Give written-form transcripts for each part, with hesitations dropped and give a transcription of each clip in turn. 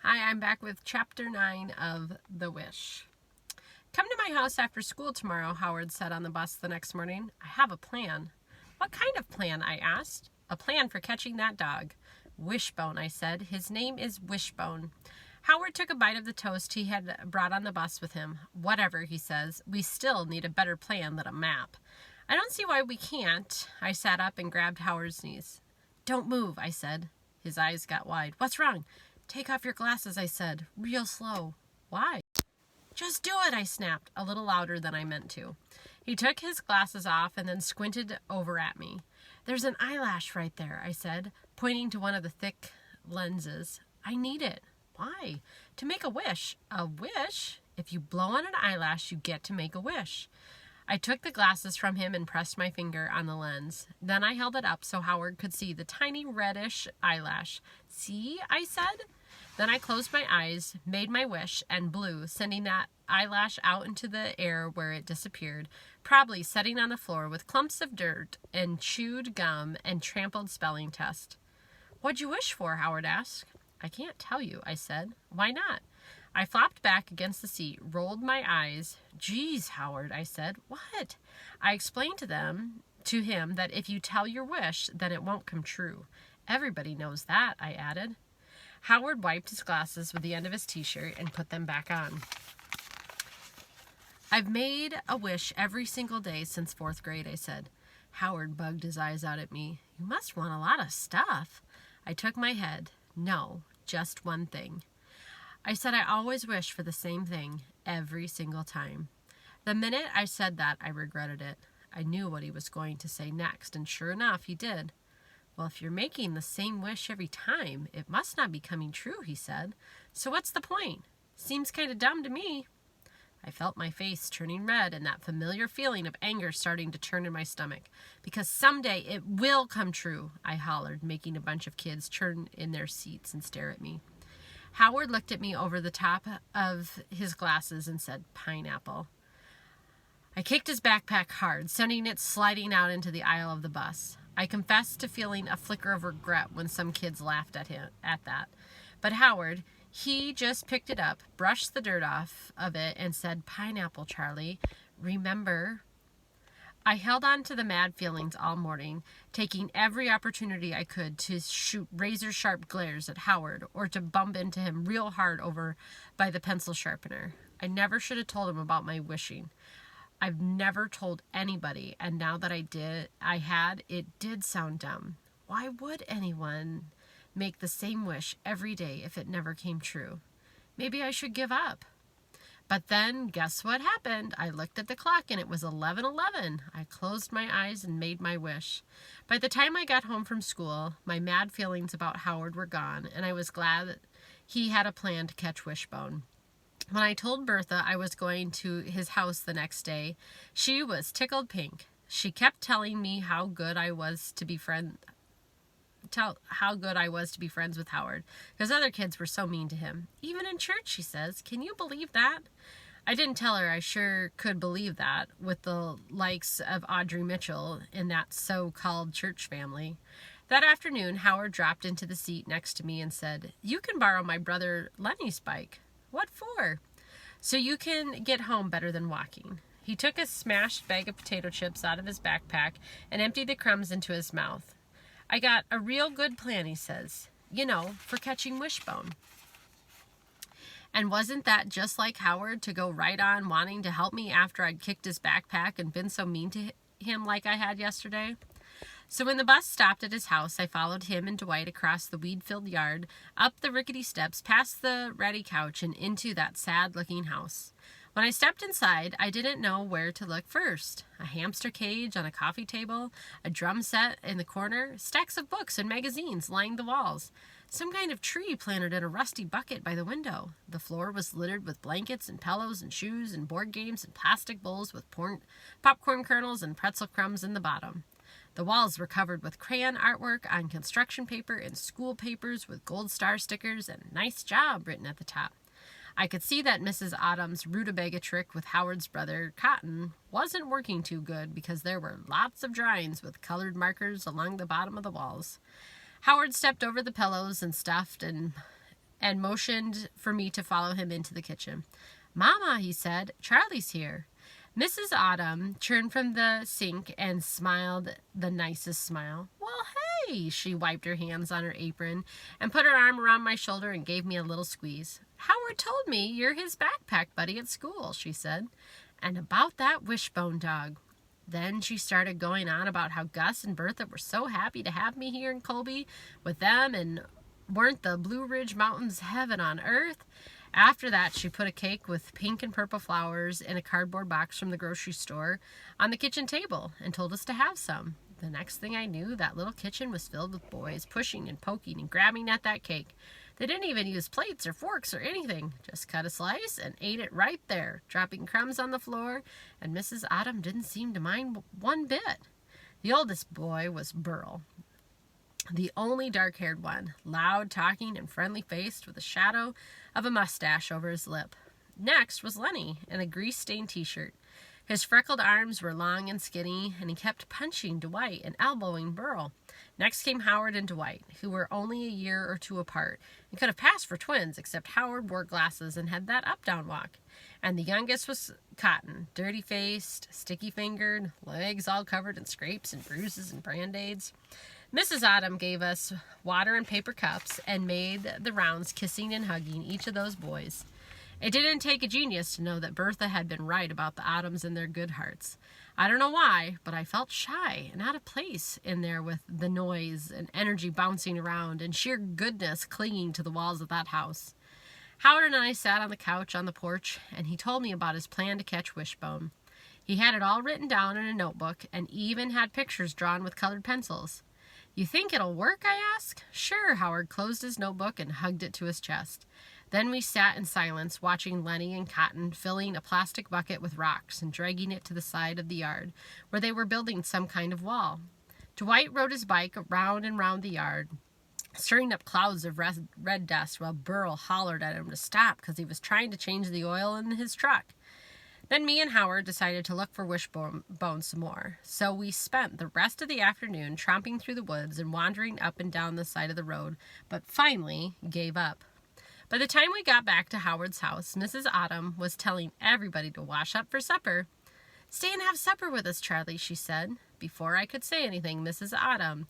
Hi, I'm back with Chapter 9 of The Wish. Come to my house after school tomorrow, Howard said on the bus the next morning. I have a plan. What kind of plan? I asked. A plan for catching that dog. Wishbone, I said. His name is Wishbone. Howard took a bite of the toast he had brought on the bus with him. Whatever, he says. We still need a better plan than a map. I don't see why we can't. I sat up and grabbed Howard's knees. Don't move, I said. His eyes got wide. What's wrong? Take off your glasses, I said, real slow. Why? Just do it, I snapped, a little louder than I meant to. He took his glasses off and then squinted over at me. There's an eyelash right there, I said, pointing to one of the thick lenses. I need it. Why? To make a wish. A wish? If you blow on an eyelash, you get to make a wish. I took the glasses from him and pressed my finger on the lens. Then I held it up so Howard could see the tiny reddish eyelash. See, I said. Then I closed my eyes, made my wish, and blew, sending that eyelash out into the air where it disappeared, probably setting on the floor with clumps of dirt and chewed gum and trampled spelling test. What'd you wish for? Howard asked. I can't tell you, I said. Why not? I flopped back against the seat, rolled my eyes. Geez, Howard, I said. What? I explained to him that if you tell your wish, then it won't come true. Everybody knows that, I added. Howard wiped his glasses with the end of his t-shirt and put them back on. I've made a wish every single day since 4th grade, I said. Howard bugged his eyes out at me. You must want a lot of stuff. I took my head. No, just one thing. I said I always wish for the same thing every single time. The minute I said that, I regretted it. I knew what he was going to say next, and sure enough, he did. Well, if you're making the same wish every time, it must not be coming true, he said. So what's the point? Seems kind of dumb to me. I felt my face turning red and that familiar feeling of anger starting to turn in my stomach. Because someday it will come true, I hollered, making a bunch of kids turn in their seats and stare at me. Howard looked at me over the top of his glasses and said, pineapple. I kicked his backpack hard, sending it sliding out into the aisle of the bus. I confessed to feeling a flicker of regret when some kids laughed at that. But Howard, he just picked it up, brushed the dirt off of it, and said, pineapple, Charlie. Remember? I held on to the mad feelings all morning, taking every opportunity I could to shoot razor-sharp glares at Howard or to bump into him real hard over by the pencil sharpener. I never should have told him about my wishing. I've never told anybody, and now that it did sound dumb. Why would anyone make the same wish every day if it never came true? Maybe I should give up. But then, guess what happened? I looked at the clock and it was 11:11. I closed my eyes and made my wish. By the time I got home from school, my mad feelings about Howard were gone, and I was glad that he had a plan to catch Wishbone. When I told Bertha I was going to his house the next day, she was tickled pink. She kept telling me how good I was to be friends with Howard, because other kids were so mean to him. Even in church, she says. Can you believe that? I didn't tell her I sure could believe that, with the likes of Audrey Mitchell in that so-called church family. That afternoon, Howard dropped into the seat next to me and said, You can borrow my brother Lenny's bike. What for? So you can get home better than walking. He took a smashed bag of potato chips out of his backpack and emptied the crumbs into his mouth. I got a real good plan, he says. For catching Wishbone. And wasn't that just like Howard to go right on wanting to help me after I'd kicked his backpack and been so mean to him like I had yesterday? So when the bus stopped at his house, I followed him and Dwight across the weed-filled yard, up the rickety steps, past the ratty couch, and into that sad-looking house. When I stepped inside, I didn't know where to look first. A hamster cage on a coffee table, a drum set in the corner, stacks of books and magazines lining the walls. Some kind of tree planted in a rusty bucket by the window. The floor was littered with blankets and pillows and shoes and board games and plastic bowls with popcorn kernels and pretzel crumbs in the bottom. The walls were covered with crayon artwork on construction paper and school papers with gold star stickers and nice job written at the top. I could see that Mrs. Autumn's rutabaga trick with Howard's brother, Cotton, wasn't working too good because there were lots of drawings with colored markers along the bottom of the walls. Howard stepped over the pillows and stuffed and and motioned for me to follow him into the kitchen. "Mama," he said, "Charlie's here." Mrs. Autumn turned from the sink and smiled the nicest smile. "Well, hey!" She wiped her hands on her apron and put her arm around my shoulder and gave me a little squeeze. "Howard told me you're his backpack buddy at school," she said. "And about that Wishbone dog." Then she started going on about how Gus and Bertha were so happy to have me here in Colby with them, and weren't the Blue Ridge Mountains heaven on earth? After that, she put a cake with pink and purple flowers in a cardboard box from the grocery store on the kitchen table and told us to have some. The next thing I knew, that little kitchen was filled with boys pushing and poking and grabbing at that cake. They didn't even use plates or forks or anything, just cut a slice and ate it right there, dropping crumbs on the floor, and Mrs. Autumn didn't seem to mind one bit. The oldest boy was Burl, the only dark-haired one, loud talking and friendly-faced with a shadow of a mustache over his lip. Next was Lenny in a grease-stained t-shirt. His freckled arms were long and skinny, and he kept punching Dwight and elbowing Burl. Next came Howard and Dwight, who were only a year or two apart and could have passed for twins, except Howard wore glasses and had that up-down walk. And the youngest was Cotton, dirty-faced, sticky-fingered, legs all covered in scrapes and bruises and Band-Aids. Mrs. Autumn gave us water in paper cups and made the rounds, kissing and hugging each of those boys. It didn't take a genius to know that Bertha had been right about the Autumns and their good hearts. I don't know why, but I felt shy and out of place in there with the noise and energy bouncing around and sheer goodness clinging to the walls of that house. Howard and I sat on the couch on the porch, and he told me about his plan to catch Wishbone. He had it all written down in a notebook and even had pictures drawn with colored pencils. "You think it'll work?" I asked. "Sure." Howard closed his notebook and hugged it to his chest. Then we sat in silence, watching Lenny and Cotton filling a plastic bucket with rocks and dragging it to the side of the yard, where they were building some kind of wall. Dwight rode his bike round and round the yard, stirring up clouds of red dust, while Burl hollered at him to stop because he was trying to change the oil in his truck. Then me and Howard decided to look for Wishbone some more, so we spent the rest of the afternoon tromping through the woods and wandering up and down the side of the road, but finally gave up. By the time we got back to Howard's house, Mrs. Autumn was telling everybody to wash up for supper. "Stay and have supper with us, Charlie," she said. Before I could say anything, Mrs. Autumn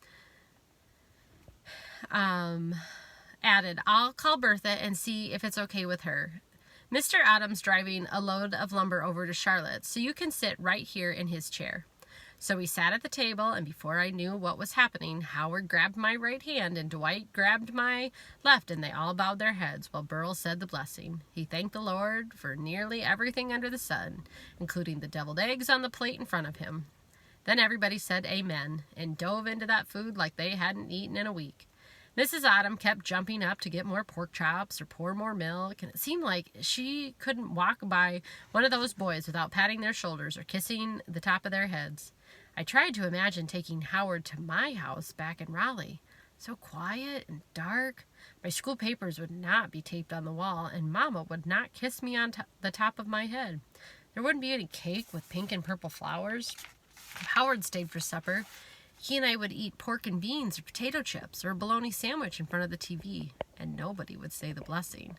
added, "I'll call Bertha and see if it's okay with her. Mr. Autumn's driving a load of lumber over to Charlotte, so you can sit right here in his chair." So we sat at the table, and before I knew what was happening, Howard grabbed my right hand and Dwight grabbed my left, and they all bowed their heads while Burl said the blessing. He thanked the Lord for nearly everything under the sun, including the deviled eggs on the plate in front of him. Then everybody said amen and dove into that food like they hadn't eaten in a week. Mrs. Autumn kept jumping up to get more pork chops or pour more milk, and it seemed like she couldn't walk by one of those boys without patting their shoulders or kissing the top of their heads. I tried to imagine taking Howard to my house back in Raleigh. So quiet and dark. My school papers would not be taped on the wall, and Mama would not kiss me on the top of my head. There wouldn't be any cake with pink and purple flowers. If Howard stayed for supper, he and I would eat pork and beans or potato chips or a bologna sandwich in front of the TV, and nobody would say the blessing.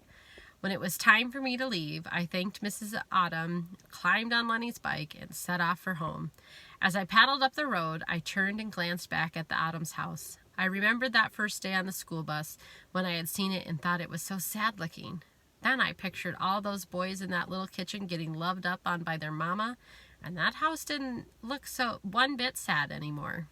When it was time for me to leave, I thanked Mrs. Autumn, climbed on Lenny's bike, and set off for home. As I paddled up the road, I turned and glanced back at the Autumn's house. I remembered that first day on the school bus when I had seen it and thought it was so sad-looking. Then I pictured all those boys in that little kitchen getting loved up on by their mama, and that house didn't look so one bit sad anymore.